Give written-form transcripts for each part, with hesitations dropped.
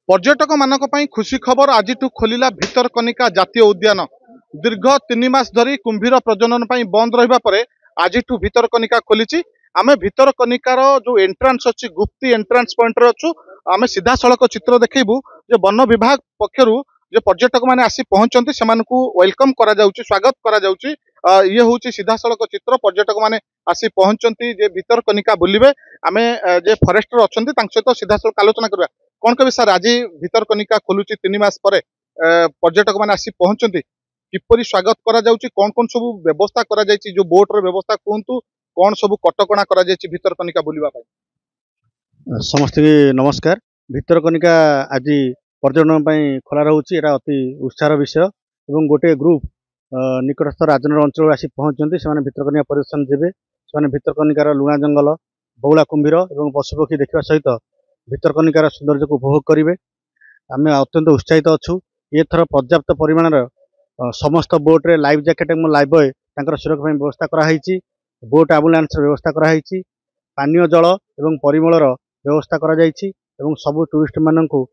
पर्यटक मानक पई खुशी खबर आज खोलिला भितरकनिका जातीय उद्यान। दीर्घ 3 मास धरी कुंभीर प्रजनन पई बंद रहिबा परे आज भितरकनिका खोली। आमे भितरकनिकार जो एंट्रांस अच्छी गुप्ती एंट्रांस पॉइंट रे अच्छु। आमे सीधा सड़क चित्र देखैबू जे वन विभाग पक्षरु जे पर्यटक माने आसी पहुंचंती सेमानकु वेलकम करा जाउची, स्वागत करा जाउची। ये होची सीधा सड़क चित्र। पर्यटक माने आसी पहुंचंती जे भितरकनिका बुलिबे। आमे जे फॉरेस्टर अछंती तांक सहित सीधा सड़क आलोचना करबा। कौन कभी सर आज भितरकनिका खोलुची 3 मास पर पर्यटक मैंने आसी पहुंचती किपरि स्वागत करा जाउची, कौन कौन सब व्यवस्था करा जायची, जो बोट रो व्यवस्था कहतु कौन सब कटकणा करा जायची भितरकनिका बुलिबा पाई। समस्त नमस्कार। भितरकनिका आज पर्यटन खोला रोचे एटा अति उत्साह विषय एवं गोटे ग्रुप निकटस्थ राजनगर अंचल आसी पहुंचती से भितरकनिका परिदर्शन जीवे। से भितरकनिकार लुणा जंगल बौला कुंभीर और पशुपक्षी देखा सहित भितरकनिकार सौंदर्य को उपभोग करेंगे। आम अत्यंत उत्साहित अच्छु। ये थर पर्याप्त परिमाण समस्त बोट्रे लाइफ जैकेट और लाइफ बॉय सुरक्षा व्यवस्था कराई। बोट आम्बुलांस व्यवस्था कराई। पानीय जल एवं परिमलर व्यवस्था कराई। सबु टूरिस्ट मानक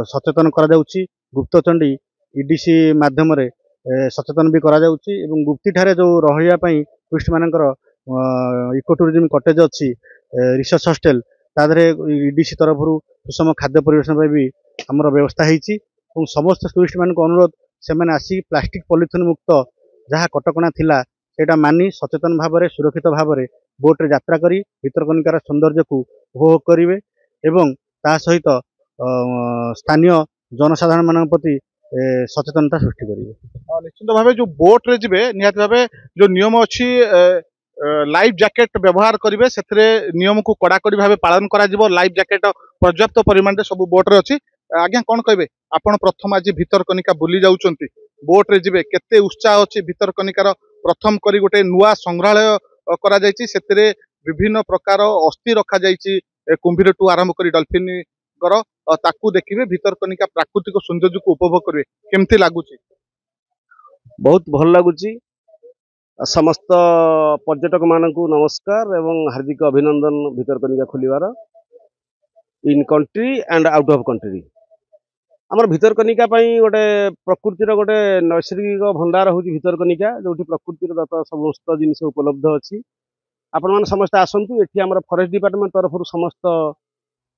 सचेतन कराउछि। गुप्तचंडी ईडीसी माध्यम सचेतन भी कराउछि। गुप्ती ठारे जो रहिया टूरिस्ट मानकर इको टूरिज्म कटेज अच्छी रिसर्च हॉस्टल तादरे ईडीसी तरफ सुषम खाद्य परिवेशन भी आमर व्यवस्था होती। समस्त टूरिस्ट मान अनुरोध से आसी प्लास्टिक पॉलिथिन मुक्त जहाँ कटकणा थिला सेटा मानी सचेतन भाव में सुरक्षित भाव में बोट्रे यात्रा करी भितरकनिकार सौंदर्य को उपभोग करेंगे एवं ता सहित स्थानीय जनसाधारण मान प्रति सचेतनता सृष्टि करेंगे। निश्चित भाव जो बोट रे जिबे निहात भाव जो नियम अच्छी लाइफ जैकेट व्यवहार करेंगे से नियम को कड़ाकड़ी भाव पालन करा। लाइफ जैकेट पर्याप्त परिमाण में सब बोट रे अच्छी। आज्ञा कौन कहे आपण प्रथम आज भितरकनिका बुली जाउचंती बोट रे जिबे केते उत्साह अच्छी। भितरकनिकार प्रथम करी गोटे नुआ संग्रहालय करा जायछि। सेतिरे विभिन्न प्रकार अस्थि रखा जायछि। कुंभीर टू आरंभ करी डॉल्फिन कर ताकू देखिबे। भितरकनिका प्राकृतिक सौंदर्य को उपभोग करिवे। केमती लागुछि? बहुत भल लागुछि। समस्त पर्यटक मानकु नमस्कार एवं हार्दिक अभिनंदन भितरकनिका खोलिवार in country and out of country. आमर भितरकनिका गोटे प्रकृतिर गोटे नैसर्गिक भंडार हूँ भितरकनिका, जो प्रकृतिर दत्त समस्त जिनस उपलब्ध अच्छी। आपण मैंने समस्त आसतु। ये आम फॉरेस्ट डिपार्टमेंट तरफ समस्त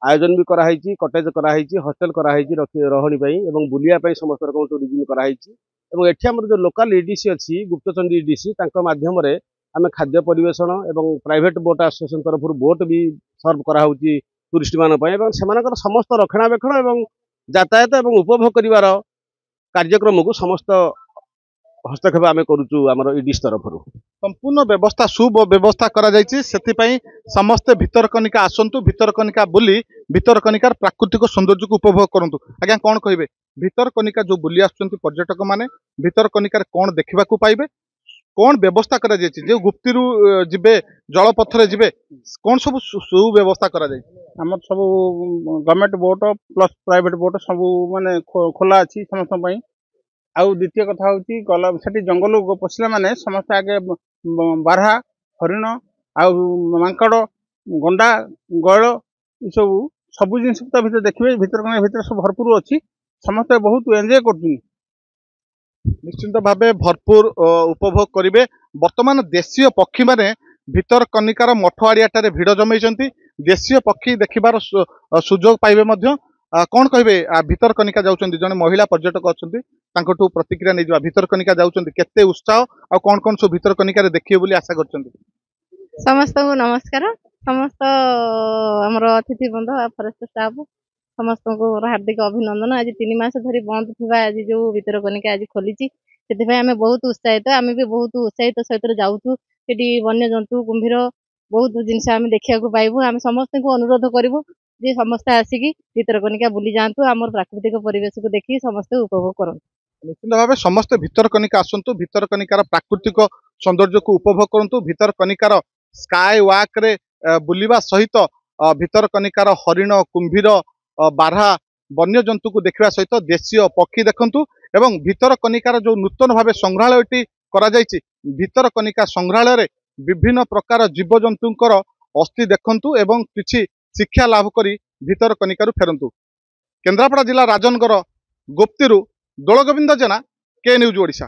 आयोजन भी कराई, कटेज कराई, हॉस्टल कराई रहणी एवं बुलिया समस्त रकम टूरिज्म कराई। एठी आमर जो लोकल ईडीसी अच्छी गुप्तचंडी ईडीसी माध्यम आम खाद्य परिवेशन एवं प्राइवेट बोट एसोसिएशन तरफ बोट भी सर्व कराऊँगी टूरिस्ट मान से समस्त रक्षणाबेक्षण एवं यातायात एवं उपभोग करिवार कार्यक्रम को समस्त हस्तक्षेप आम करुचु। आमर ईडीसी तरफ संपूर्ण व्यवस्था सुव्यवस्था करा जायछि। सेथिपई समस्त भितरकनिका आसंतु, भितरकनिका बुली भितरकनिकार प्राकृतिक सौंदर्य को उपभोग करंतु। आज्ञा कौन कहिबे भितरकनिका जो बुली आसुचंती पर्यटक माने भितरकनिकार कौन देखिबा को पाइबे, कौन व्यवस्था करा जायछि? जे गुप्तीरु जिबे जलपथरे जिबे कौन सब सुव्यवस्था करा जायछि? आमर सब government boat plus private boat सब माने खोला अच्छी समस्त पई। आउ द्वितीय कथा होची गला सेठी जंगल पशिला माने समस्त आगे बारहा हरिण आउ मांकड़ गंडा गयल सब जिन भीतर देखिए। भीतर सब भरपूर अच्छी। समस्त बहुत एंजॉय करछुनी। निश्चित भाव भरपूर उपभोग करेंगे। वर्तमान देशीय पक्षी माने भितरकनिकार मठआड़ियाटारे भिड़ जमैछंती। देशीय पक्षी देखिबार सुजोग पाइबे मध्य। कौन कहिबे भितरकनिका जाउचंती जने महिला पर्यटक अछंती तांकटू प्रतिक्रिया नै जवा भितरकनिका जाउचंती केते उत्साह आ कौन कौन सब भितरकनिका रे देखिए बोली आशा करचंती? समस्त को नमस्कार। समस्त हमर अतिथि बंधु फॉरेस्ट स्टाफ समस्त को हार्दिक अभिनंदन। आज 3 मास धरी बंद थिबा आज जो भितरकनिका आज खोलीची सेति आम बहुत उत्साहित। आम भी बहुत उत्साहित सहित जाऊँ। सेठी वन्य जंतु कुंभीर बहुत जिनस आम देखा पाइबू। आम समस्त को अनुरोध करूँ जे समस्त आसिकी भितरकनिका बुली जातु। आम प्राकृतिक परिवेश को देखी समस्त उपभोग करन। निश्चित भाव समस्त भितरकनिका आसंतु, भितरकनिकार प्राकृतिक सौंदर्य को उपभोग करंतु। भितरकनिकार स्काई वॉक रे बुलिबा सहित भितरकनिकार हरिण कुंभीर बारहा वन्य जंतु को देखा सहित देशीय पक्षी देखंतु। एवं भितरकनिकार जो नूतन भाव संग्रहालयटी करा जायछि भितरकनिका संग्रहालय रे विभिन्न प्रकार जीवजंतुंकर अस्थि देखंतु एवं किछि शिक्षा लाभ करी भितरकनिका फेरंतु। केन्द्रापड़ा जिला राजनगर गोप्ती दोलगोविंद जेना के न्यूज ओडिशा।